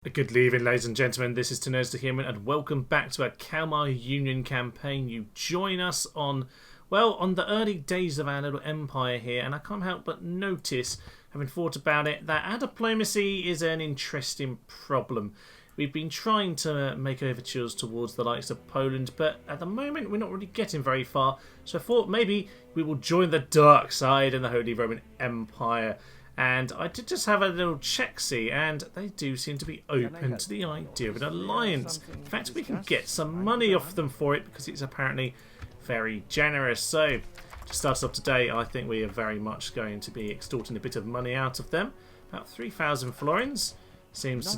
Good evening, ladies and gentlemen. This is Teutonic the Human, and welcome back to our Kalmar Union campaign. You join us on the early days of our little empire here, and I can't help but notice, having thought about it, that our diplomacy is an interesting problem. We've been trying to make overtures towards the likes of Poland, but at the moment we're not really getting very far. So I thought maybe we will join the dark side in the Holy Roman Empire. And I did just have a little check-see, and they do seem to be open to the idea of an alliance. In fact, we can get some money off them for it because it's apparently very generous. So, to start us off today, I think we are very much going to be extorting a bit of money out of them. About 3,000 florins. Seems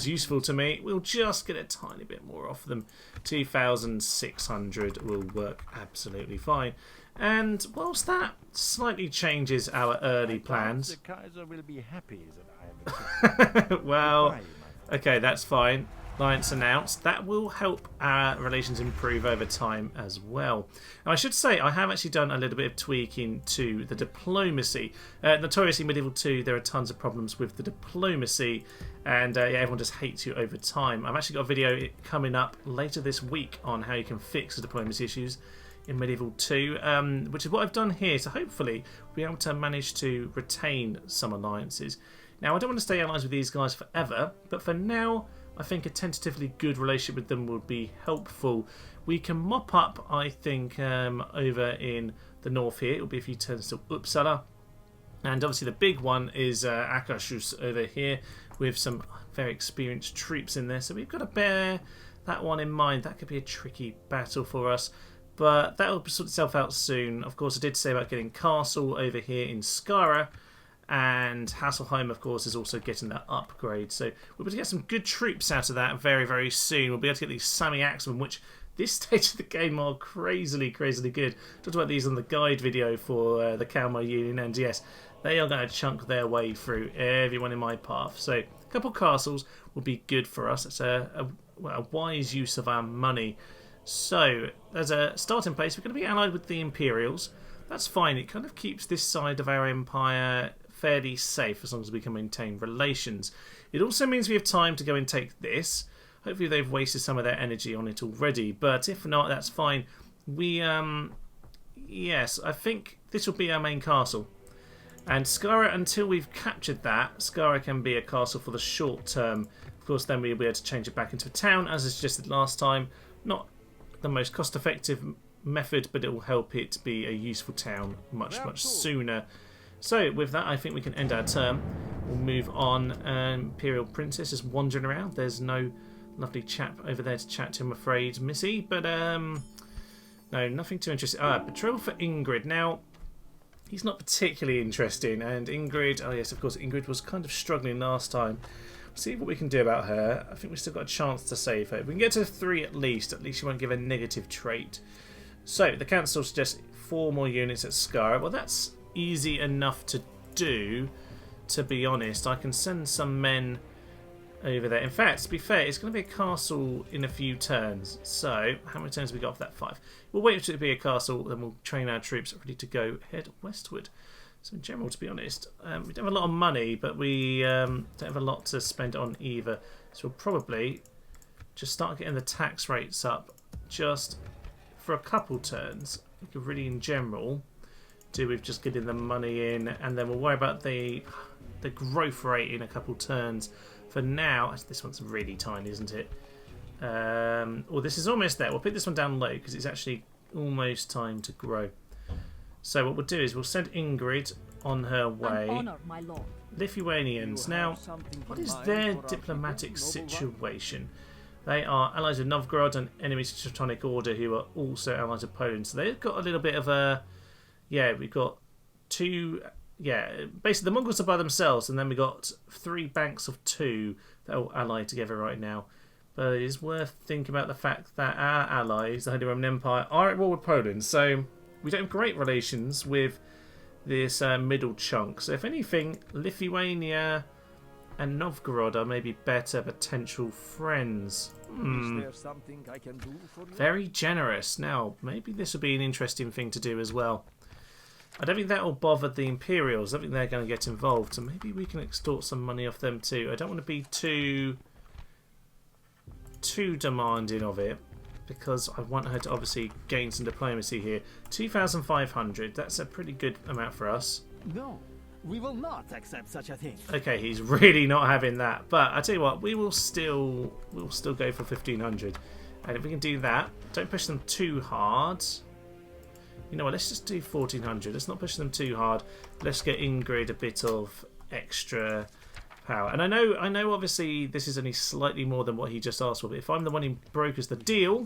useful to me. We'll just get a tiny bit more off them. 2,600 will work absolutely fine. And whilst that slightly changes our early plans, the Kaiser will be happy that I am well, okay, that's fine. Alliance announced. That will help our relations improve over time as well. Now, I should say I have actually done a little bit of tweaking to the diplomacy. Notoriously, Medieval 2, there are tons of problems with the diplomacy, and yeah, everyone just hates you over time. I've actually got a video coming up later this week on how you can fix the diplomacy issues in Medieval 2, which is what I've done here. So hopefully we'll be able to manage to retain some alliances. Now, I don't want to stay allies with these guys forever, but for now, I think a tentatively good relationship with them would be helpful. We can mop up, I think, over in the north here. It will be a few turns to Uppsala. And obviously the big one is Akashus over here with some very experienced troops in there. So we've got to bear that one in mind. That could be a tricky battle for us. But that will sort itself out soon. Of course, I did say about getting Castle over here in Skara. And Hasselheim, of course, is also getting that upgrade. So we'll be able to get some good troops out of that very, very soon. We'll be able to get these Sami Axemen, which this stage of the game are crazily, crazily good. Talked about these on the guide video for the Kalmar Union. And yes, they are going to chunk their way through everyone in my path. So a couple castles will be good for us. It's a wise use of our money. So, as a starting place, we're going to be allied with the Imperials. That's fine. It kind of keeps this side of our empire fairly safe as long as we can maintain relations. It also means we have time to go and take this. Hopefully they've wasted some of their energy on it already, but if not, that's fine. Yes, I think this will be our main castle. And Skara, until we've captured that, Skara can be a castle for the short term. Of course, then we'll be able to change it back into a town, as I suggested last time. Not the most cost-effective method, but it will help it be a useful town much sooner. So with that, I think we can end our term. We'll move on. Imperial Princess is wandering around. There's no lovely chap over there to chat to, I'm afraid, Missy. But no, nothing too interesting. Betrothal for Ingrid. Now, he's not particularly interesting. And Ingrid, oh yes, of course, Ingrid was kind of struggling last time. See what we can do about her. I think we've still got a chance to save her. If we can get to 3 at least she won't give a negative trait. So, the council suggests 4 more units at Skara. Well, that's easy enough to do, to be honest. I can send some men over there. In fact, to be fair, it's going to be a castle in a few turns. So, how many turns have we got for that? 5. We'll wait for it to be a castle, then we'll train our troops ready to go head westward. So in general, to be honest, we don't have a lot of money, but we don't have a lot to spend on either. So we'll probably just start getting the tax rates up just for a couple turns. We could really, in general, do with just getting the money in, and then we'll worry about the growth rate in a couple turns. For now, this one's really tiny, isn't it? Well, this is almost there. We'll put this one down low because it's actually almost time to grow. So what we'll do is we'll send Ingrid on her way. Honor, my lord. Lithuanians. Now, what is their diplomatic situation? They are allies of Novgorod and enemies of the Teutonic Order, who are also allies of Poland. So they've got a little bit of a... Yeah, we've got 2... Yeah, basically the Mongols are by themselves, and then we've got 3 banks of 2 that are allied together right now. But it is worth thinking about the fact that our allies, the Holy Roman Empire, are at war with Poland. So... we don't have great relations with this middle chunk. So if anything, Lithuania and Novgorod are maybe better potential friends. Is there something I can do for you? Very generous. Now, maybe this would be an interesting thing to do as well. I don't think that will bother the Imperials. I don't think they're going to get involved. So maybe we can extort some money off them too. I don't want to be too demanding of it, because I want her to obviously gain some diplomacy here. 2,500. That's a pretty good amount for us. No, we will not accept such a thing. Okay, he's really not having that. But I tell you what, we'll still go for 1,500. And if we can do that, don't push them too hard. You know what? Let's just do 1,400. Let's not push them too hard. Let's get Ingrid a bit of extra power. And I know. Obviously, this is only slightly more than what he just asked for. But if I'm the one who brokers the deal,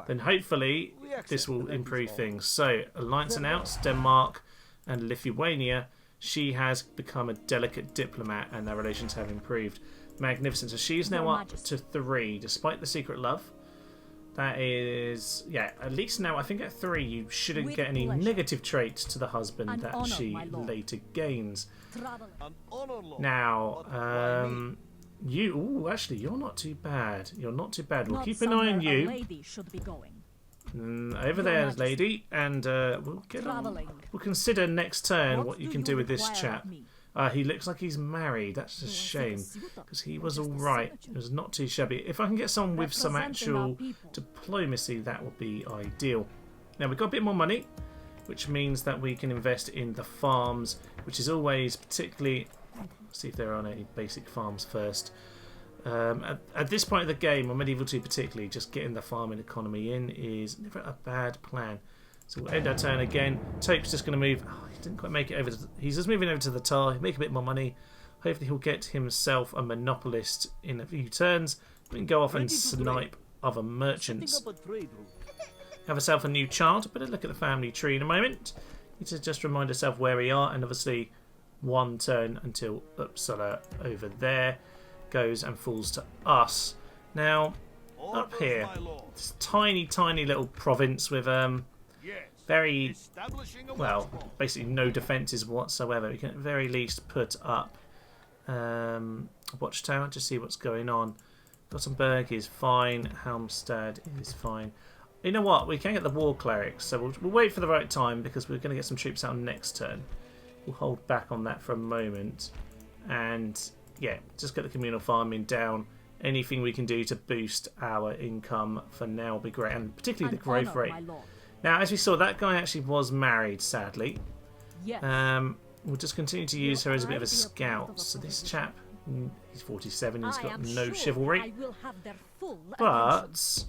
then hopefully this will improve things. So, alliance announced. Denmark and Lithuania. She has become a delicate diplomat, and their relations have improved. Magnificent. So she's now up to 3, despite the secret love. That is, yeah, at least now I think at 3 you shouldn't get any negative traits to the husband that she later gains. Now, actually, you're not too bad. You're not too bad. We'll keep an eye on you. Over there, lady, and we'll consider next turn what you can do with this chap. He looks like he's married. That's a shame, because he was all right. It was not too shabby. If I can get someone with some actual diplomacy, that would be ideal. Now, we've got a bit more money, which means that we can invest in the farms, which is always particularly... Let's see if there are any basic farms first. At this point of the game, or Medieval 2 particularly, just getting the farming economy in is never a bad plan. So we'll end our turn again. Tope's just going to move. Oh, he didn't quite make it over. He's just moving over to the tar. Make a bit more money. Hopefully he'll get himself a monopolist in a few turns. We can go off and snipe other merchants. Have yourself a new child. Better look at the family tree in a moment. Need to just remind ourselves where we are, and obviously one turn until Uppsala over there goes and falls to us. Now up here, this tiny little province with very, well, basically no defences whatsoever. We can at the very least put up a watchtower to see what's going on. Gothenburg is fine. Halmstad is fine. You know what? We can get the war clerics, so we'll wait for the right time, because we're going to get some troops out next turn. We'll hold back on that for a moment. And, yeah, just get the communal farming down. Anything we can do to boost our income for now will be great, and particularly the growth rate. Now, as we saw, that guy actually was married, sadly. Yes. We'll just continue to use her as a bit of a scout. So this chap, he's 47, he's got no chivalry. But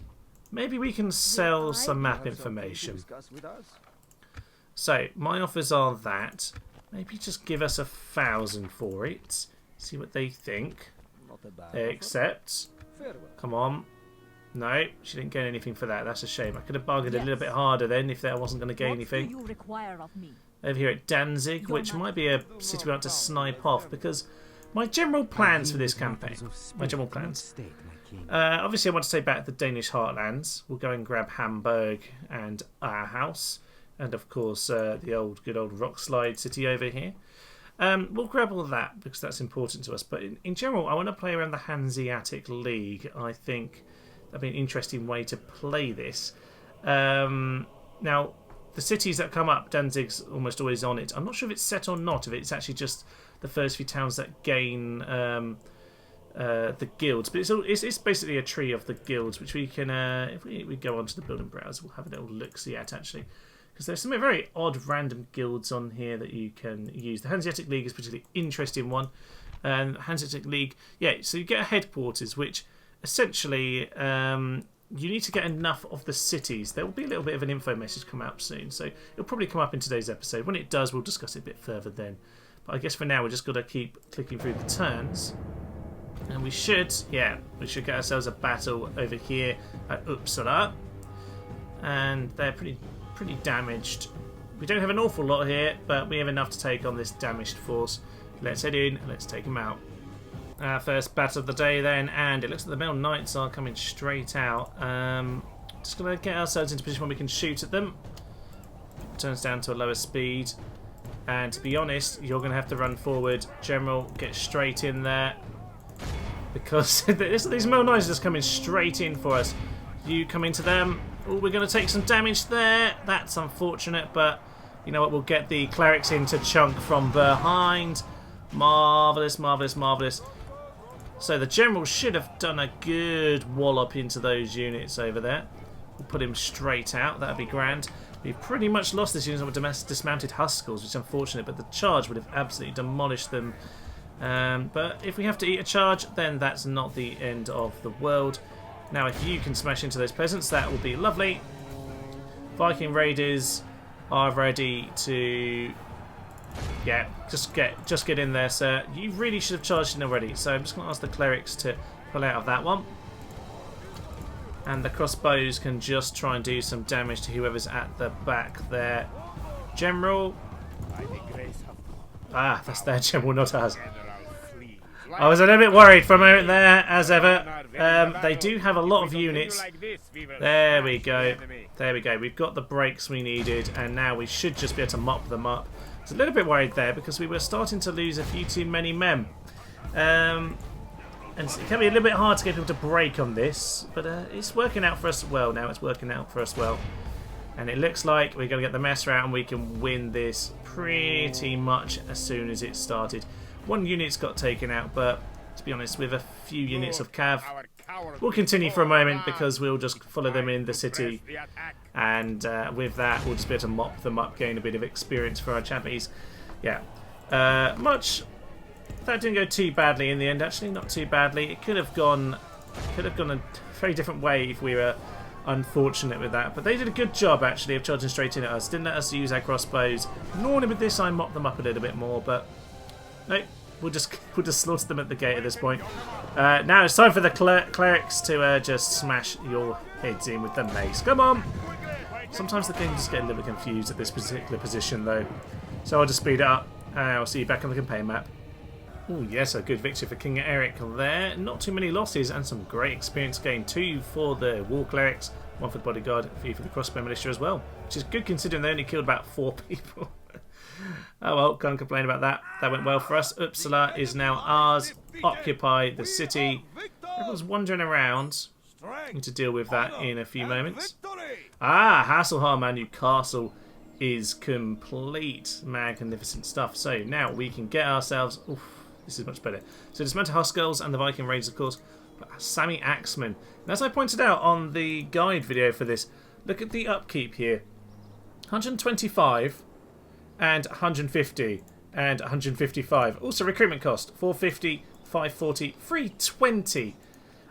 maybe we can sell some map information. So, my offers are that. Maybe just give us 1,000 for it. See what they think. They accept. Come on. No, she didn't gain anything for that. That's a shame. I could have bargained a little bit harder then if that wasn't going to gain anything. Over here at Danzig, which might be a city we want to snipe off, because my general plans for this campaign, obviously I want to take back the Danish heartlands. We'll go and grab Hamburg and our house, and of course the good old rock slide city over here. We'll grab all of that because that's important to us, but in general I want to play around the Hanseatic League. I think that'd be an interesting way to play this. Now, the cities that come up, Danzig's almost always on it. I'm not sure if it's set or not, if it's actually just the first few towns that gain the guilds. But it's basically a tree of the guilds, which we can, if we go onto the building browser, we'll have a little look-see at, actually. Because there's some very odd random guilds on here that you can use. The Hanseatic League is a particularly interesting one. Hanseatic League, yeah, so you get a headquarters, which essentially... you need to get enough of the cities. There will be a little bit of an info message come out soon, so it'll probably come up in today's episode. When it does, we'll discuss it a bit further then. But I guess for now, we've just got to keep clicking through the turns. And we should get ourselves a battle over here at Uppsala. And they're pretty damaged. We don't have an awful lot here, but we have enough to take on this damaged force. Let's head in and let's take them out. First battle of the day then, and it looks like the Male Knights are coming straight out. Just going to get ourselves into a position where we can shoot at them. Turns down to a lower speed, and to be honest, you're going to have to run forward. General, get straight in there, because these Male Knights are just coming straight in for us. You come into them. Oh, we're going to take some damage there. That's unfortunate, but You know what? We'll get the clerics in to chunk from behind. Marvellous, marvellous, marvellous. So the general should have done a good wallop into those units over there. We'll put him straight out. That'd be grand. We've pretty much lost this unit with dismounted Huskels, which is unfortunate, but the charge would have absolutely demolished them. But if we have to eat a charge, then that's not the end of the world. Now, if you can smash into those peasants, that will be lovely. Viking raiders are ready to... Yeah, just get in there, sir. You really should have charged in already. So I'm just going to ask the clerics to pull out of that one. And the crossbows can just try and do some damage to whoever's at the back there. General. Ah, that's their general, not ours. I was a little bit worried for a moment there, as ever. They do have a lot of units. There we go. There we go. We've got the breaks we needed, and now we should just be able to mop them up. I was a little bit worried there because we were starting to lose a few too many men. And it can be a little bit hard to get people to break on this, but it's working out for us well now. It's working out for us well. And it looks like we're going to get the Messer out and we can win this pretty much as soon as it started. One unit's got taken out, but to be honest, with a few units of cav, we'll continue for a moment because we'll just follow them in the city. And with that, we'll just be able to mop them up, gain a bit of experience for our chappies. Yeah. That didn't go too badly in the end, actually. Not too badly. It could have gone a very different way if we were unfortunate with that. But they did a good job, actually, of charging straight in at us. Didn't let us use our crossbows. Normally with this, I mop them up a little bit more, but no, we'll just slaughter them at the gate at this point. Now it's time for the clerics to just smash your heads in with the mace. Come on! Sometimes the game just gets a little bit confused at this particular position, though. So I'll just speed it up, and I'll see you back on the campaign map. Oh yes, a good victory for King Eric there. Not too many losses and some great experience gained. 2 for the War Clerics, 1 for the Bodyguard, 3 for the Crossbow Militia as well. Which is good considering they only killed about 4 people. Oh well, can't complain about that. That went well for us. Uppsala is now ours. Occupy the city. Everyone's wandering around. Need to deal with that in a few moments. Ah, Hasselholm, our new castle is complete. Magnificent stuff. So now we can get ourselves... Oof, this is much better. So dismantle Huskels and the Viking Raiders, of course. But Sami Axeman. And as I pointed out on the guide video for this, look at the upkeep here. 125 and 150 and 155. Also recruitment cost 450, 540, 320.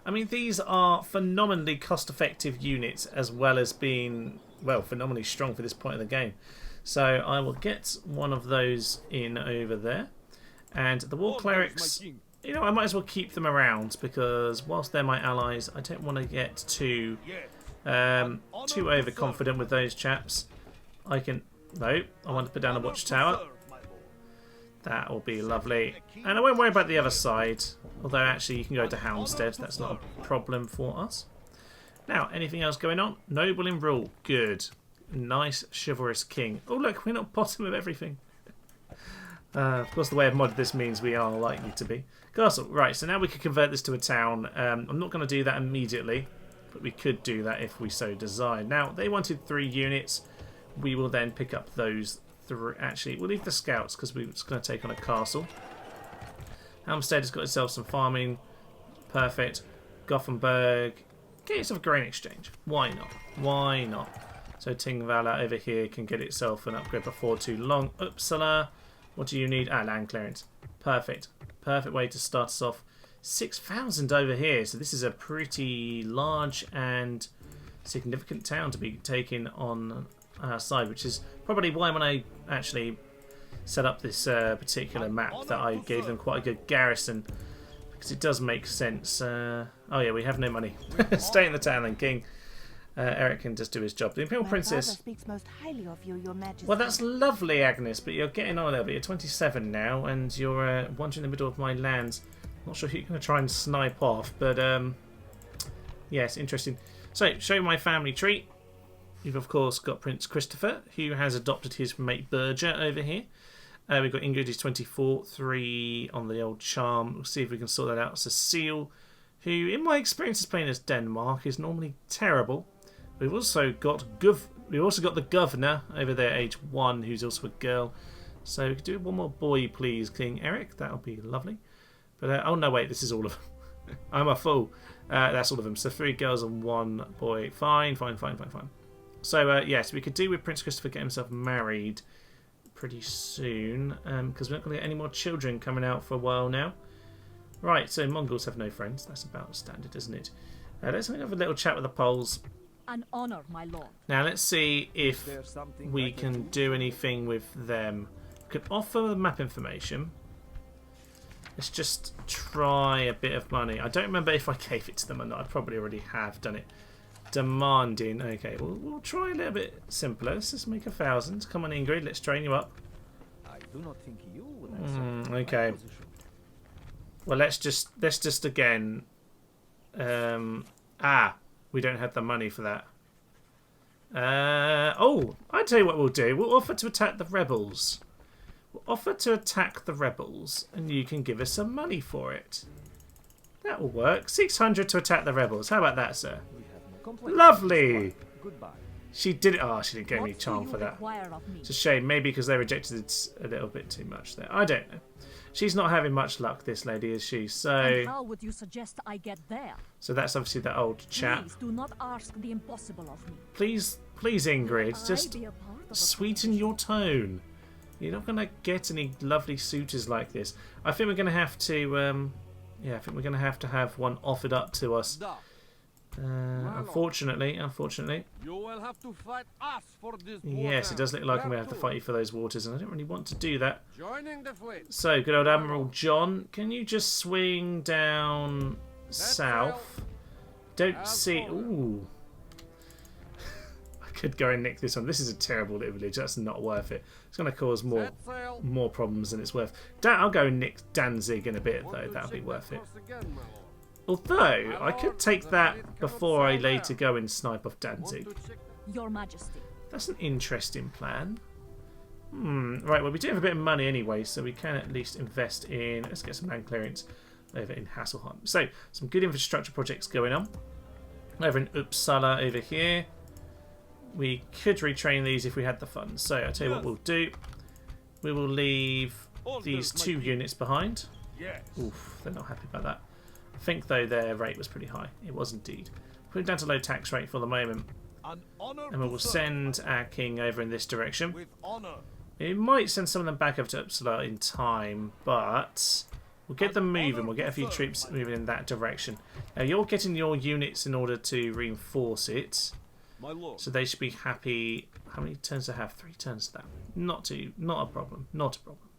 I mean, these are phenomenally cost-effective units as well as being, well, phenomenally strong for this point of the game. So I will get one of those in over there. And the War Clerics, you know, I might as well keep them around because whilst they're my allies, I don't want to get too overconfident with those chaps. I want to put down a watchtower. That will be lovely. And I won't worry about the other side. Although actually you can go to Houndstead. That's not a problem for us. Now, anything else going on? Noble in rule. Good. Nice chivalrous king. Oh look, we're not bottom of everything. Of course the way I've modded this means we are likely to be. Castle. Right, so now we could convert this to a town. I'm not going to do that immediately. But we could do that if we so desired. Now, they wanted 3 units. We will then pick up those 3. Actually, we'll leave the scouts because we're just going to take on a castle. Helmstead has got itself some farming. Perfect. Gothenburg. Get yourself a grain exchange. Why not? Why not? So Tingvala over here can get itself an upgrade before too long. Uppsala. What do you need? Ah, land clearance. Perfect. Perfect way to start us off. 6,000 over here. So this is a pretty large and significant town to be taking on our side, which is probably why when I actually set up this particular map that I gave them quite a good garrison, because it does make sense. Oh yeah, we have no money. Stay in the town then, King. Eric can just do his job. The Imperial Princess speaks most highly of you, Your Majesty. Well, that's lovely, Agnes, but you're getting on a little bit. You're 27 now, and you're wandering in the middle of my lands. Not sure who you're going to try and snipe off, but yes, interesting. So, show my family tree. You've of course got Prince Christopher, who has adopted his mate Berger over here. We've got Ingrid, who's 24, 3 on the old charm. We'll see if we can sort that out. Cecile, who, in my experience as playing as Denmark, is normally terrible. We've also got We also got the governor over there, age 1, who's also a girl. So we could do one more boy, please, King Eric. That would be lovely. But oh no, wait, this is all of them. I'm a fool. That's all of them. So 3 girls and 1 boy. Fine. So yes, we could do with Prince Christopher get himself married pretty soon, because we're not going to get any more children coming out for a while now. Right, so Mongols have no friends. That's about standard, isn't it? Let's have a little chat with the Poles. An honor, my lord. Now let's see if we can do anything with them. We can offer the map information. Let's just try a bit of money. I don't remember if I gave it to them or not. I probably already have done it. Demanding. Okay, we'll try a little bit simpler. Let's just make 1,000. Come on, Ingrid. Let's train you up. I do not think you would accept my Okay. position. Well, let's just again. We don't have the money for that. Oh, I tell you what we'll do. We'll offer to attack the rebels. We'll offer to attack the rebels, and you can give us some money for it. That will work. 600 to attack the rebels. How about that, sir? We have no complaints. Lovely. Goodbye. She did it. Oh, she didn't give me What do charm you for that. require of me? It's a shame. Maybe because they rejected it a little bit too much there. I don't know. She's not having much luck, this lady, is she? And So, how would you suggest I get there? so that's obviously the old chap. Please do not ask the impossible of me. Please, Ingrid, I just be a part of a sweeten your tone. You're not going to get any lovely suitors like this. I think we're going to have to, yeah, I think we're going to have one offered up to us. Unfortunately. You will have to fight us for this Yes, water. it does look like I'm going to have to Where fight you for those waters, and I don't really want to do that. Joining the fleet. So, good old Admiral John, can you just swing down south? Don't see... Ooh. I could go and nick this one. This is a terrible little village. That's not worth it. It's going to cause Set sail. more problems than it's worth. I'll go and nick Danzig in a bit, Want though. to That'll be seek worth that it. course again, my lord? Although, I could take that before I later go and snipe off Danzig. Want to check that? Your Majesty. That's an interesting plan. Right, well, we do have a bit of money anyway, so we can at least invest in... Let's get some land clearance over in Hasselheim. So, some good infrastructure projects going on. Over in Uppsala over here. We could retrain these if we had the funds. So, I'll tell you what we'll do. We will leave these 2 units behind. Yes. Oof, they're not happy about that. I think, though, their rate was pretty high. It was indeed. Put it down to low tax rate for the moment. An honor And we will to serve, send our king over in this direction. with honor. We might send some of them back over to Uppsala in time, but we'll get them moving. We'll get a few troops moving in that direction. Now, you're getting your units in order to reinforce it. My lord. So they should be happy. How many turns do they have? 3 turns to that. Not a problem. Not a problem.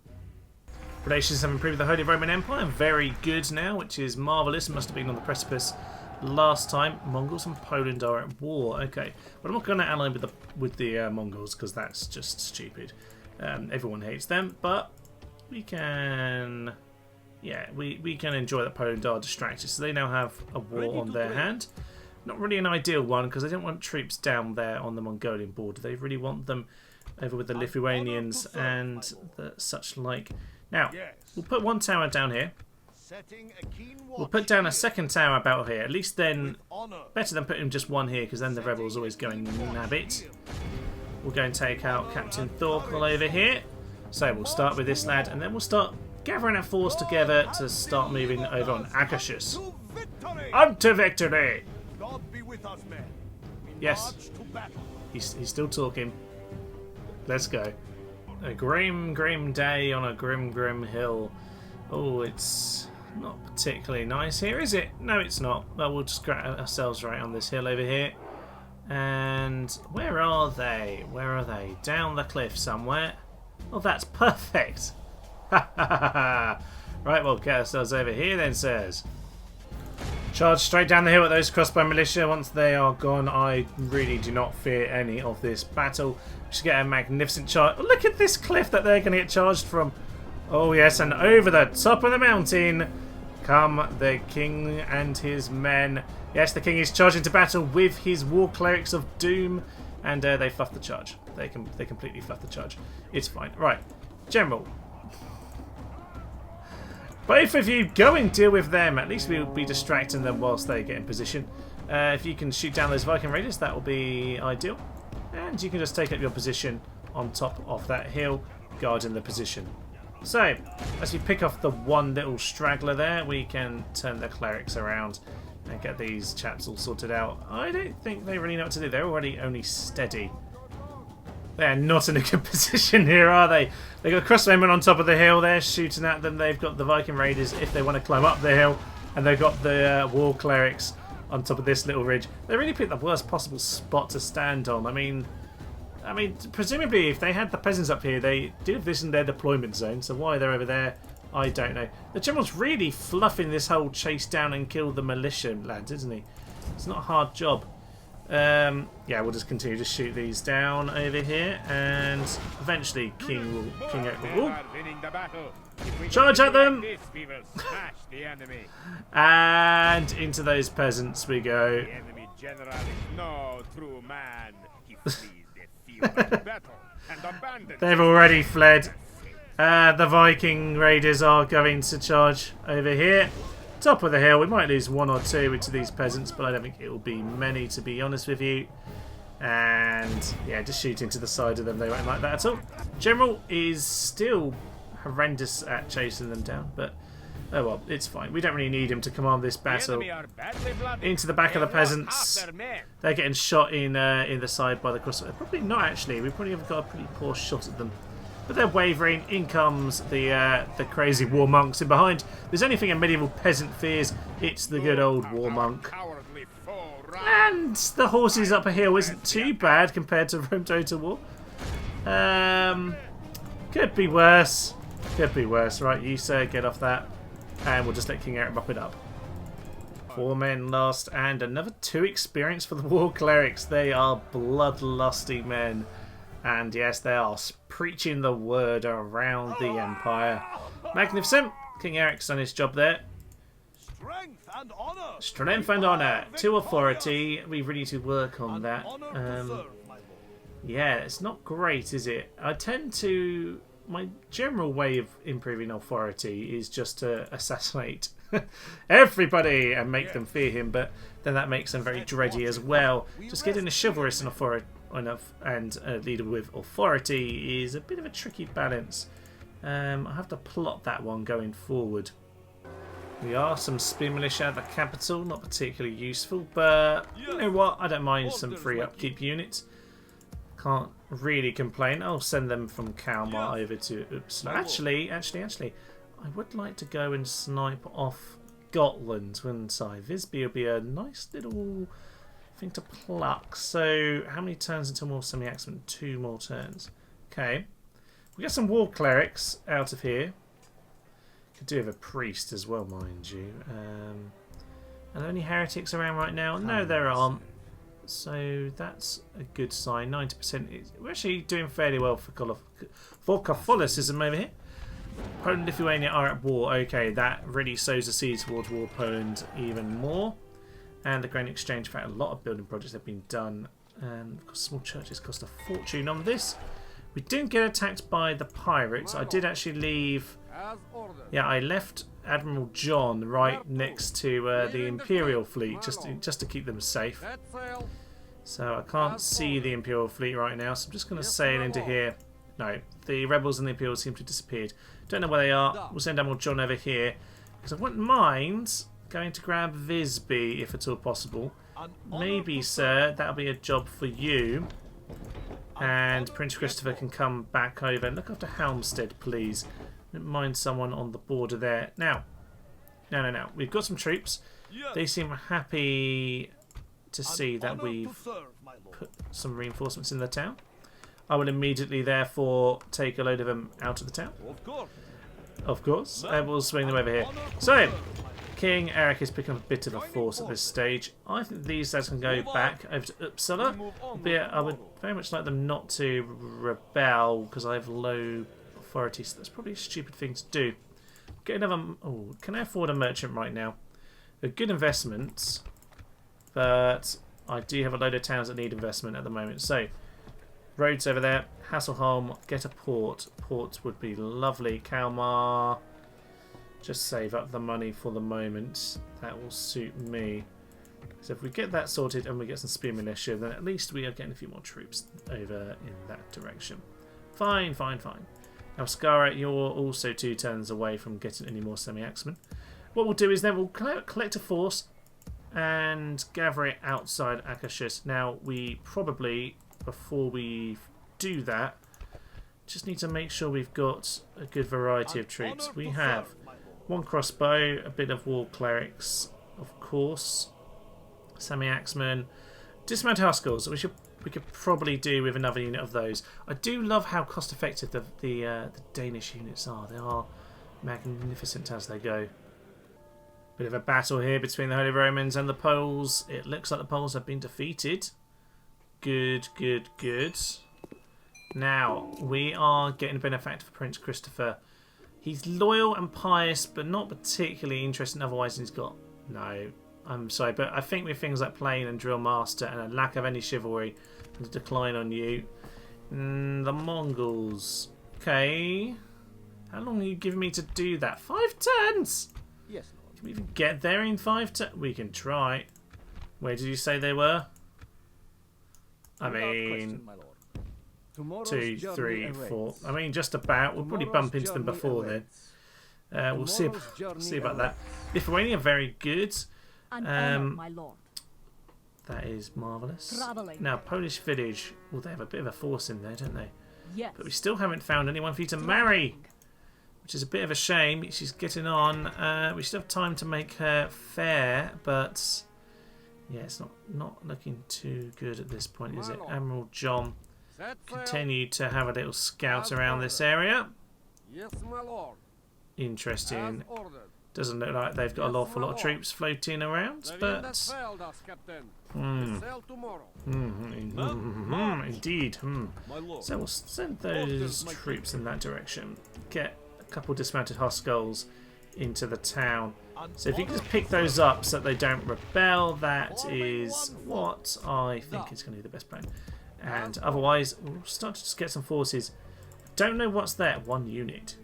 Relations have improved with the Holy Roman Empire. Very good now, which is marvellous. Must have been on the precipice last time. Mongols and Poland are at war. Okay, but I'm not going to ally with the Mongols because that's just stupid. Everyone hates them, but we can... Yeah, we can enjoy that Poland are distracted. So they now have a war on their hand. Not really an ideal one because they don't want troops down there on the Mongolian border. They really want them over with the Lithuanians and the such like. Now, we'll put 1 tower down here. Setting a keen watch. We'll put down a 2nd tower about here. At least then, Honor. better than putting just 1 here because then the rebels always go and nab it. We'll go and take out Captain Thorkel over here. So we'll start with this lad and then we'll start gathering our force together to start moving over on Akashus. To victory. On to victory! God be with us, men. We Yes. march to battle. He's still talking. Let's go. A grim, grim day on a grim, grim hill. Oh, it's not particularly nice here, is it? No, it's not. Well, we'll just get ourselves right on this hill over here. And where are they? Where are they? Down the cliff somewhere. Oh, that's perfect. Right, we'll get ourselves over here then, sirs. Charge straight down the hill at those crossbow militia. Once they are gone, I really do not fear any of this battle. We should get a magnificent charge. Oh, look at this cliff that they're going to get charged from. Oh yes, and over the top of the mountain come the king and his men. Yes, the king is charging to battle with his war clerics of doom, and they fluff the charge. They completely fluff the charge. It's fine. Right, General. Both of you go and deal with them. At least we'll be distracting them whilst they get in position. If you can shoot down those Viking raiders, that will be ideal. And you can just take up your position on top of that hill, guarding the position. So, as we pick off the one little straggler there, we can turn the clerics around and get these chaps all sorted out. I don't think they really know what to do. They're already only steady. They're not in a good position here, are they? They've got crossbowmen on top of the hill. They're shooting at them. They've got the Viking raiders if they want to climb up the hill. And they've got the war clerics on top of this little ridge. They really picked the worst possible spot to stand on. I mean, presumably if they had the peasants up here, they did have this in their deployment zone. So why they're over there, I don't know. The general's really fluffing this whole chase down and kill the militia lads, isn't he? It's not a hard job. Yeah, we'll just continue to shoot these down over here, and eventually King will charge at them, and into those peasants we go. The enemy general is no true man. He flees the field of battle and abandons. They've already fled. The Viking raiders are going to charge over here. Top of the hill. We might lose one or two into these peasants, but I don't think it will be many, to be honest with you. And yeah, just shoot into the side of them. They won't like that at all. General is still horrendous at chasing them down, but oh well, it's fine. We don't really need him to command this battle. Into the back of the peasants. They're getting shot in the side by the crossbow. Probably not actually. We probably have got a pretty poor shot at them. But they're wavering. In comes the crazy war monks in behind. If there's anything a medieval peasant fears, it's the good old war monk. And the horses up a hill isn't too bad compared to Rome Total War. Could be worse. Could be worse. Right, you sir, get off that. And we'll just let King Eric mop it up. 4 men lost and another 2 experience for the war clerics. They are bloodlusty men. And yes, they are preaching the word around the Empire. Magnificent. King Eric's done his job there. Strength and honor. Strength and honor. 2 authority. We really need to work on that. Yeah, it's not great, is it? I tend to... My general way of improving authority is just to assassinate everybody and make them fear him, but then that makes them very dready as well. Just getting a chivalrous and authority enough and a leader with authority is a bit of a tricky balance. I have to plot that one going forward. We are some spear militia at the capital, not particularly useful, but you know what? I don't mind some free upkeep units. Can't really complain. I'll send them from Kalmar over to Uppsala. Actually, I would like to go and snipe off Gotland, wouldn't I? Visby will be a nice little thing to pluck. So, how many turns until more semi-axemen? 2 more turns. Okay. We get some war clerics out of here. Could do with a priest as well, mind you. Are there any heretics around right now? No, there aren't. So that's a good sign. 90%. We're actually doing fairly well for Catholicism over here. Poland and Lithuania are at war. Okay, that really sows the seed towards war Poland even more. And the grain exchange. In fact, a lot of building projects have been done. Of course, small churches cost a fortune on this. We didn't get attacked by the pirates. I did actually leave... Yeah, I left Admiral John right next to the Imperial fleet just to keep them safe. So I can't see the Imperial fleet right now, so I'm just going to sail into here. No, the rebels and the Imperials seem to have disappeared. Don't know where they are. We'll send Admiral John over here because I wouldn't mind going to grab Visby if at all possible. Maybe, sir, that'll be a job for you. And Prince Christopher can come back over and look after Helmstead, please. Don't mind someone on the border there. Now, no. We've got some troops. They seem happy to see that we've put some reinforcements in the town. I will immediately, therefore, take a load of them out of the town. Of course. And we'll swing them over here. So, King Eric is picking up a bit of a force at this stage. I think these guys can go back over to Uppsala. Albeit I would very much like them not to rebel because I have low authority, so that's probably a stupid thing to do. Get another... Oh, can I afford a merchant right now? They're good investments, but I do have a load of towns that need investment at the moment. So, roads over there. Hasselholm, get a port. Port would be lovely. Kalmar... Just save up the money for the moment. That will suit me. So if we get that sorted and we get some spear militia, then at least we are getting a few more troops over in that direction. Fine, fine, fine. Now, Skara, you're also 2 turns away from getting any more semi-axemen. What we'll do is then we'll collect a force and gather it outside Akashus. Now, we probably, before we do that, just need to make sure we've got a good variety of troops. We have 1 crossbow, a bit of war clerics, of course, semi-axemen, dismounted huskers. We could probably do with another unit of those. I do love how cost effective the Danish units are. They are magnificent as they go. Bit of a battle here between the Holy Romans and the Poles. It looks like the Poles have been defeated. Good, good, good. Now, we are getting a benefactor for Prince Christopher. He's loyal and pious, but not particularly interested otherwise. He's got... No, I'm sorry, but I think with things like Plane and Drill Master and a lack of any chivalry, there's a decline on you. The Mongols. Okay. How long are you giving me to do that? 5 turns? Yes, Lord. Can we even get there in 5 turns? We can try. Where did you say they were? I mean... 2, 3, 4. I mean, just about. We'll probably bump into them before then. We'll see about that. Lithuania, very good. An honor, my lord. That is marvellous. Traveling. Now, Polish village. Well, they have a bit of a force in there, don't they? Yes. But we still haven't found anyone for you to marry, which is a bit of a shame. She's getting on. We still have time to make her fair, but yeah, it's not looking too good at this point, is it? Admiral John continued to have a little scout around this area. Yes, my lord. Interesting. Doesn't look like they've got an awful lot of troops floating around, but indeed. So we'll send those troops in that direction. Get a couple dismounted Huskulls into the town. So if you can just pick those up so that they don't rebel, that is what I think is going to be the best plan. And otherwise, we'll start to just get some forces. Don't know what's there. 1 unit.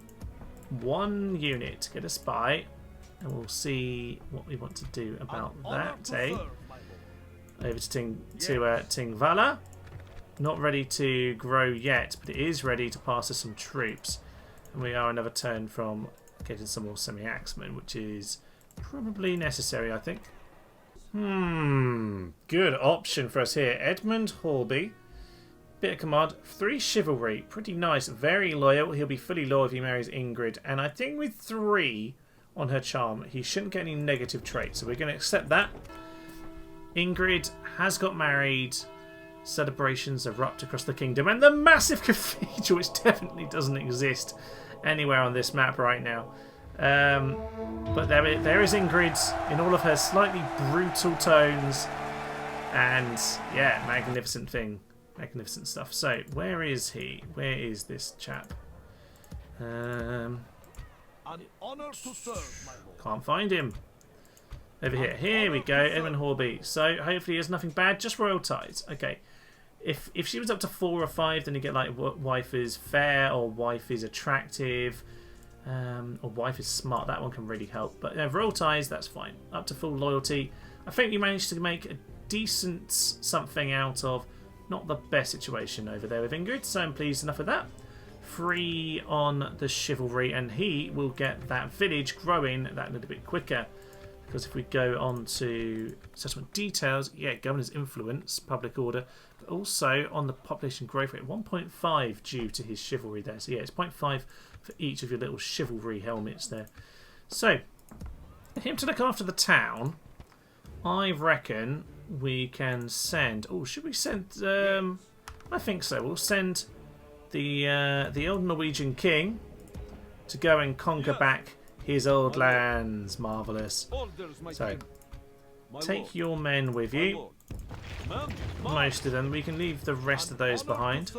1 unit. Get a spy. And we'll see what we want to do about that, eh? Over to Tingvala. Not ready to grow yet, but it is ready to pass us some troops. And we are another turn from getting some more semi-axemen, which is probably necessary, I think. Good option for us here. Edmund Horby. Bit of command, 3 chivalry, pretty nice, very loyal. He'll be fully loyal if he marries Ingrid, and I think with 3 on her charm, he shouldn't get any negative traits, so we're going to accept that. Ingrid has got married, celebrations erupt across the kingdom, and the massive cathedral, which definitely doesn't exist anywhere on this map right now. But there is Ingrid in all of her slightly brutal tones, and yeah, magnificent thing. Magnificent stuff. So, where is he? Where is this chap? An honor to serve, my lord. Can't find him. Over here. Here we go. Edmund Horby. So, hopefully there's nothing bad. Just royal ties. Okay. If she was up to 4 or 5, then you get like wife is fair or wife is attractive or wife is smart. That one can really help. But royal ties, that's fine. Up to full loyalty. I think you managed to make a decent something out of not the best situation over there with Ingrid, so I'm pleased enough with that. 3 on the chivalry, and he will get that village growing that little bit quicker. Because if we go on to settlement details, yeah, governor's influence, public order, but also on the population growth rate, 1.5 due to his chivalry there. So yeah, it's 0.5 for each of your little chivalry helmets there. So, him to look after the town, I reckon we can send... Oh, should we send... I think so. We'll send the old Norwegian king to go and conquer back his old lands. Marvellous. So, take your men with you. Most of them. We can leave the rest of those behind.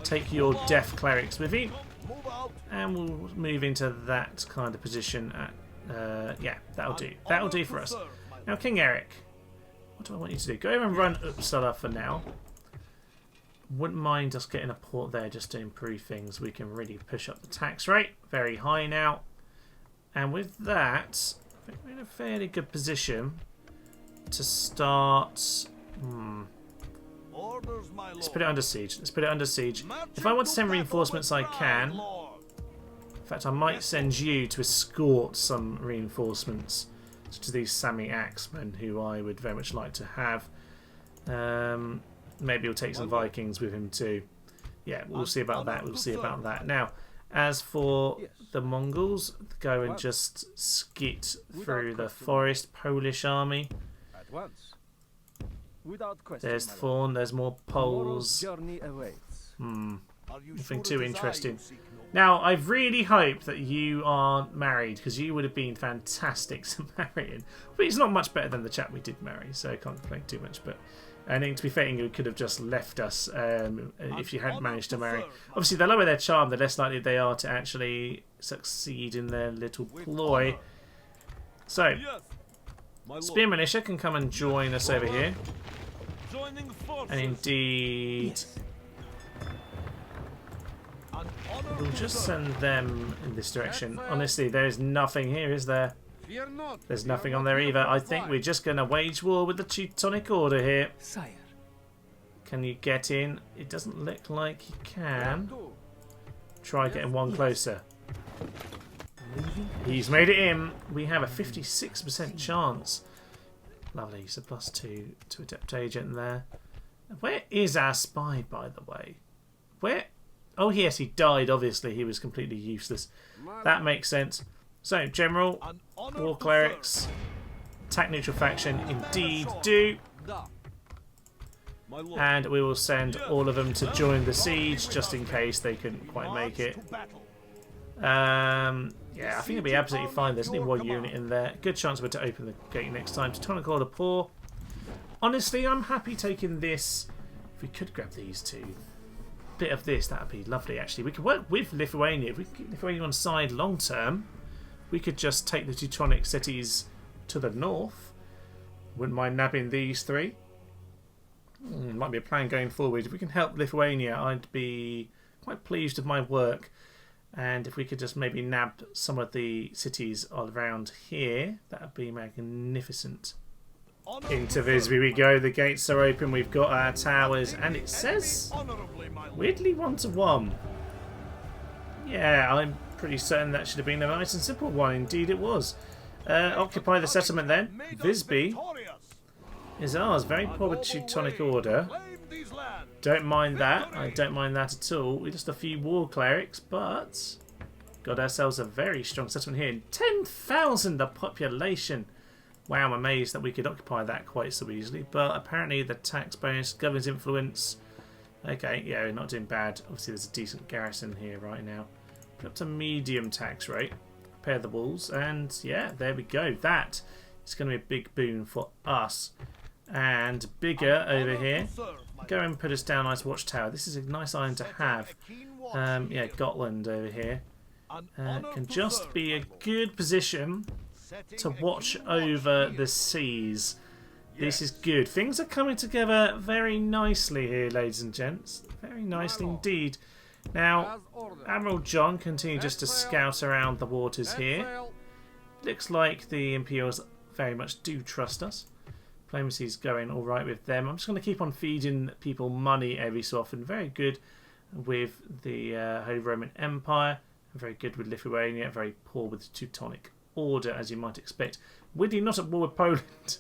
Take your deaf clerics with you. And we'll move into that kind of position. Yeah, that'll do. That'll do for us. Now, King Eric, what do I want you to do? Go over and run Uppsala for now. Wouldn't mind us getting a port there just to improve things. We can really push up the tax rate. Very high now. And with that, I think we're in a fairly good position to start. Orders, my Let's lord. put it under siege. Let's put it under siege. If I want to send reinforcements, I can. In fact, I might send you to escort some reinforcements to these Sami Axemen, who I would very much like to have. Maybe we'll take some Vikings with him too. Yeah, we'll see about that. We'll see about that. Now, as for the Mongols, go and just skit through the forest. Polish army. At once. Without question, There's my lord. Thorn. There's more Tomorrow's Poles. journey awaits. Nothing too interesting. Now, I really hope that you aren't married, because you would have been fantastic to marry in. But he's not much better than the chap we did marry, so I can't complain too much. But I think, to be fair, you could have just left us if you hadn't managed to marry. Obviously, the lower their charm, the less likely they are to actually succeed in their little ploy. So, Spear Militia can come and join us over here. And indeed, we'll just send them in this direction. Honestly, there's nothing here, is there? There's nothing on there either. I think we're just going to wage war with the Teutonic Order here. Sire. Can you get in? It doesn't look like you can. Try getting one closer. He's made it in. We have a 56% chance. Lovely. So +2 to Adept Agent there. Where is our spy, by the way? Where? Oh, yes, he died, obviously. He was completely useless. That makes sense. So, General, War Clerics, attack neutral faction, indeed do. And we will send all of them to join the siege, just in case they couldn't quite make it. Yeah, I think it'll be absolutely fine. There's only one unit in there. Good chance we're to open the gate next time. Teutonic Order poor. Honestly, I'm happy taking this. If we could grab these two. Bit of this, that would be lovely, actually. We could work with Lithuania. If we keep Lithuania on side long term, we could just take the Teutonic cities to the north. Wouldn't mind nabbing these three. Might be a plan going forward. If we can help Lithuania, I'd be quite pleased with my work. And if we could just maybe nab some of the cities all around here, that would be magnificent. Into Visby we go. The gates are open. We've got our towers, and it says weirdly 1-to-1. Yeah, I'm pretty certain that should have been a nice and simple one. Indeed, it was. Occupy the settlement then. Visby is ours. Very poor with Teutonic Order. Don't mind that. I don't mind that at all. We're just a few war clerics, but got ourselves a very strong settlement here. 10,000 the population. Wow, I'm amazed that we could occupy that quite so easily. But apparently the tax bonus, governor's influence. Okay, yeah, we're not doing bad. Obviously there's a decent garrison here right now. Put up to medium tax rate. Repair the walls. And yeah, there we go. That is going to be a big boon for us. And bigger over here. Go and put us down nice watchtower. This is a nice island to have. Yeah, Gotland over here. Can just be a good position to watch over the seas. This is good. Things are coming together very nicely here, ladies and gents. Very nicely indeed. Now, Admiral John continues just to scout around the waters here. Looks like the Imperials very much do trust us. Diplomacy's going alright with them. I'm just going to keep on feeding people money every so often. Very good with the Holy Roman Empire. Very good with Lithuania. Very poor with the Teutonic Order, as you might expect. Weirdly not at war with Poland.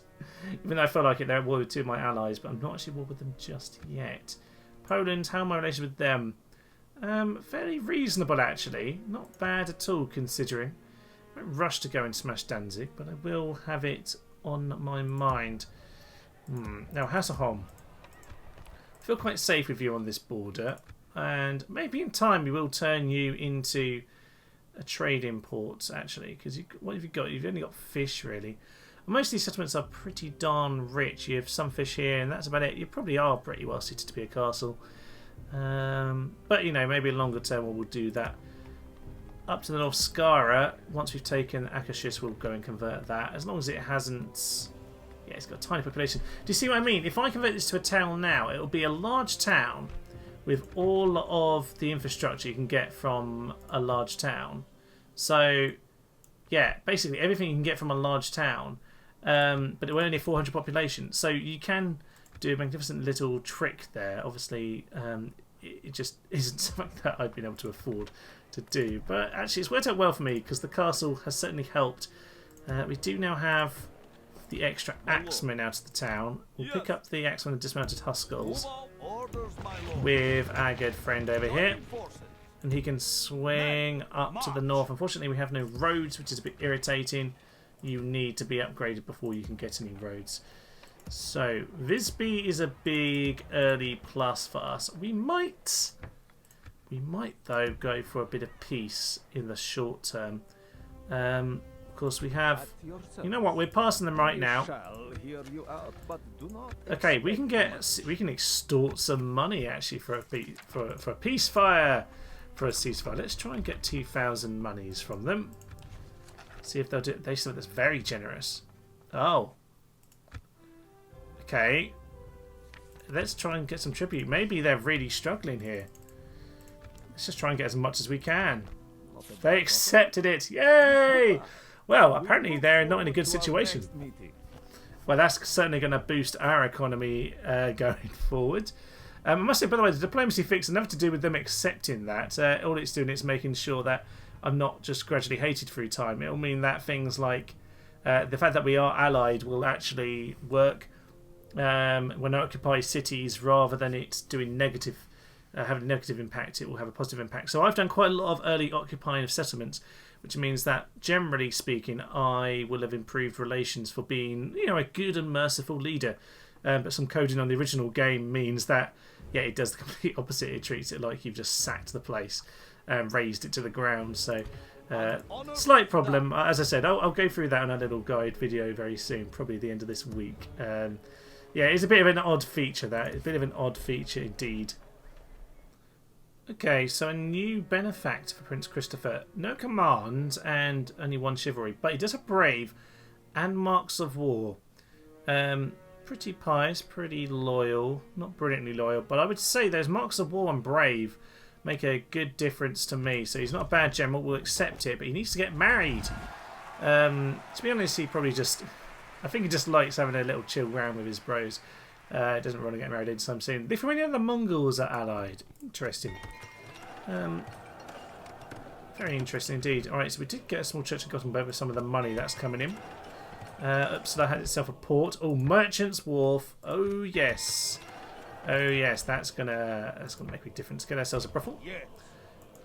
Even though I feel like it, they're at war with two of my allies, but I'm not actually at war with them just yet. Poland, how am I related with them? Fairly reasonable, actually. Not bad at all, considering. I won't rush to go and smash Danzig, but I will have it on my mind. Now, Hasselholm. I feel quite safe with you on this border, and maybe in time we will turn you into a trading port, actually, because what have you got? You've only got fish, really. Most of these settlements are pretty darn rich. You have some fish here, and that's about it. You probably are pretty well suited to be a castle. But, you know, maybe longer term we'll do that. Up to the north, Skara. Once we've taken Akashis, we'll go and convert that. As long as it hasn't... Yeah, it's got a tiny population. Do you see what I mean? If I convert this to a town now, it'll be a large town with all of the infrastructure you can get from a large town. So yeah, basically everything you can get from a large town, but we're only 400 population, so you can do a magnificent little trick there. Obviously, it just isn't something that I've been able to afford to do, but actually it's worked out well for me because the castle has certainly helped. We do now have the extra axemen out of the town. We'll pick up the axemen and dismounted Huskarls with our good friend over here, and he can swing up to the north. Unfortunately, we have no roads, which is a bit irritating. You need to be upgraded before you can get any roads. So Visby is a big early plus for us. We might though go for a bit of peace in the short term. Of course, we have. You know what? We're passing them right now. Okay, we can extort some money actually for a ceasefire. Let's try and get 2,000 monies from them. See if they'll do. They said that's very generous. Oh. Okay. Let's try and get some tribute. Maybe they're really struggling here. Let's just try and get as much as we can. They accepted it. Yay! Well, apparently they're not in a good situation. Well, that's certainly going to boost our economy going forward. I must say, by the way, the diplomacy fix is never to do with them accepting that. All it's doing is making sure that I'm not just gradually hated through time. It'll mean that things like the fact that we are allied will actually work when I occupy cities rather than it's doing negative. Having a negative impact, it will have a positive impact. So I've done quite a lot of early occupying of settlements, which means that generally speaking, I will have improved relations for being, a good and merciful leader. But some coding on the original game means that, yeah, it does the complete opposite. It treats it like you've just sacked the place and razed it to the ground. So slight problem. As I said, I'll go through that in a little guide video very soon, probably the end of this week. Yeah, it's a bit of an odd feature, that. A bit of an odd feature indeed. Okay, so a new benefactor for Prince Christopher. No commands and only 1 chivalry, but he does have brave and marks of war. Pretty pious, pretty loyal, not brilliantly loyal, but I would say those marks of war and brave make a good difference to me. So he's not a bad general, we'll accept it, but he needs to get married. To be honest, he probably just... I think he just likes having a little chill round with his bros. Doesn't want to get married anytime soon. The Lithuania and the Mongols are allied. Interesting. Very interesting indeed. Alright, so we did get a small church in Gothenburg with some of the money that's coming in. Uppsala had itself a port. Oh, Merchant's Wharf. Oh yes. Oh yes, that's gonna make a big difference. Get ourselves a brothel.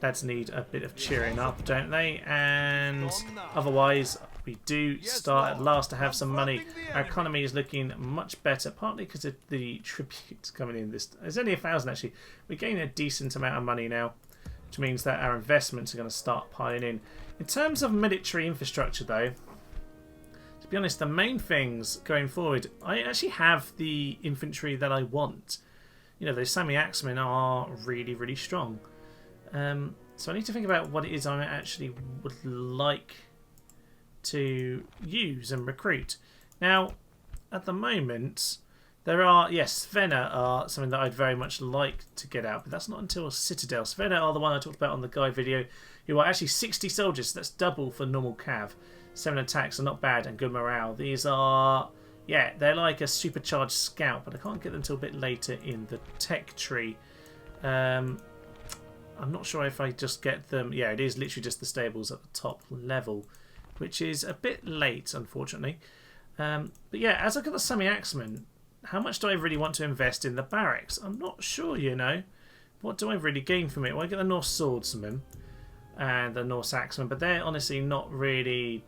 Lads need a bit of cheering up, don't they? And otherwise, we do start at last to have some money. Our economy is looking much better, partly because of the tributes coming in. There's only 1,000 actually. We're getting a decent amount of money now, which means that our investments are going to start piling in. In terms of military infrastructure, though, to be honest, the main things going forward, I actually have the infantry that I want. Those Sami Axemen are really, really strong. So I need to think about what it is I actually would like to use and recruit. Now, at the moment, there are, yes, Svenna are something that I'd very much like to get out, but that's not until a Citadel. Svenna are the one I talked about on the guide video, who are actually 60 soldiers. That's double for normal cav. 7 attacks are not bad and good morale. These are, yeah, they're like a supercharged scout, but I can't get them until a bit later in the tech tree. I'm not sure if I just get them. Yeah, it is literally just the stables at the top level, which is a bit late, unfortunately. But yeah, as I got the Sami Axemen, how much do I really want to invest in the barracks? I'm not sure, What do I really gain from it? Well, I get the Norse Swordsmen and the Norse Axemen, but they're honestly not really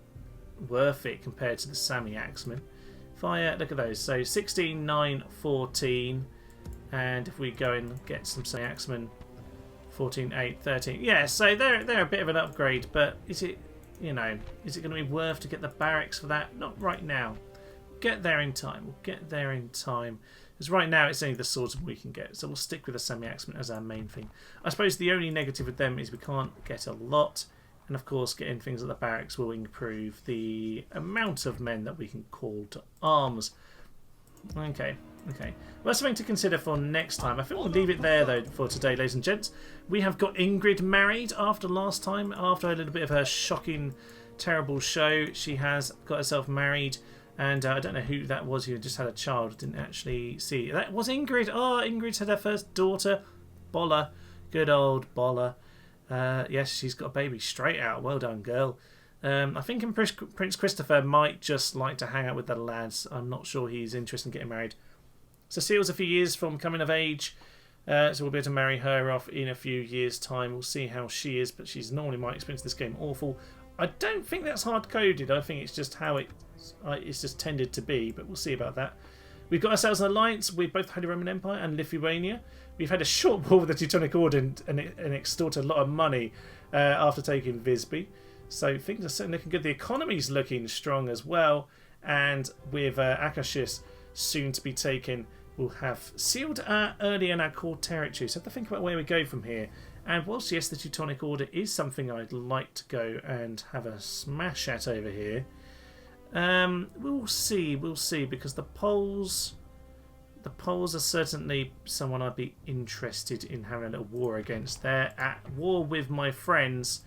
worth it compared to the Sami Axemen. If I look at those, so 16, 9, 14, and if we go and get some Sami Axemen, 14, 8, 13. Yeah, so they're a bit of an upgrade, but is it, is it going to be worth to get the barracks for that? Not right now. We'll get there in time. Because right now it's only the swordsmen we can get, so we'll stick with the Sami Axemen as our main thing. I suppose the only negative with them is we can't get a lot, and of course getting things at the barracks will improve the amount of men that we can call to arms. Okay. Well, that's something to consider for next time. I think we'll leave it there, though, for today, ladies and gents. We have got Ingrid married after last time, after a little bit of her shocking terrible show. She has got herself married, and I don't know who that was who just had a child. Didn't actually see. That was Ingrid. Oh, Ingrid's had her first daughter. Bolla. Good old Bolla. Yes, she's got a baby straight out. Well done, girl. I think Prince Christopher might just like to hang out with the lads. I'm not sure he's interested in getting married. Cecile's a few years from coming of age, so we'll be able to marry her off in a few years' time. We'll see how she is, but she's normally, my experience of this game, awful. I don't think that's hard-coded. I think it's just how it's just tended to be, but we'll see about that. We've got ourselves an alliance with both the Holy Roman Empire and Lithuania. We've had a short war with the Teutonic Order and extorted a lot of money after taking Visby. So things are certainly looking good. The economy's looking strong as well. And with Akashis soon to be taken, we'll have sealed early in our core territory. So have to think about where we go from here. And whilst, yes, the Teutonic Order is something I'd like to go and have a smash at over here, we'll see, because the Poles are certainly someone I'd be interested in having a little war against. They're at war with my friends,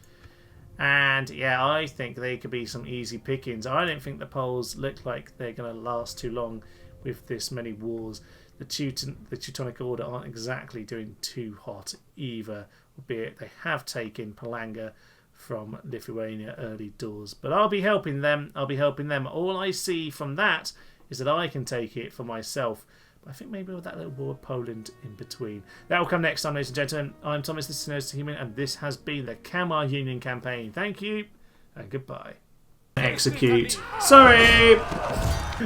and yeah, I think they could be some easy pickings. I don't think the Poles look like they're going to last too long with this many wars. The Teutonic Order aren't exactly doing too hot either, albeit they have taken Palanga from Lithuania early doors. But I'll be helping them. All I see from that is that I can take it for myself. But I think maybe with that little war of Poland in between. That will come next time, ladies and gentlemen. I'm Thomas, this is Nose to Human, and this has been the Kalmar Union campaign. Thank you, and goodbye. Execute. Sorry!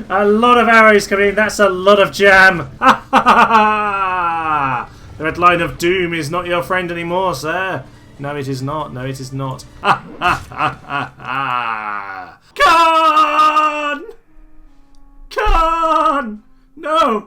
A lot of arrows coming in. That's a lot of jam. The red line of doom is not your friend anymore, sir. No, it is not. No, it is not. Khan! Khan! No!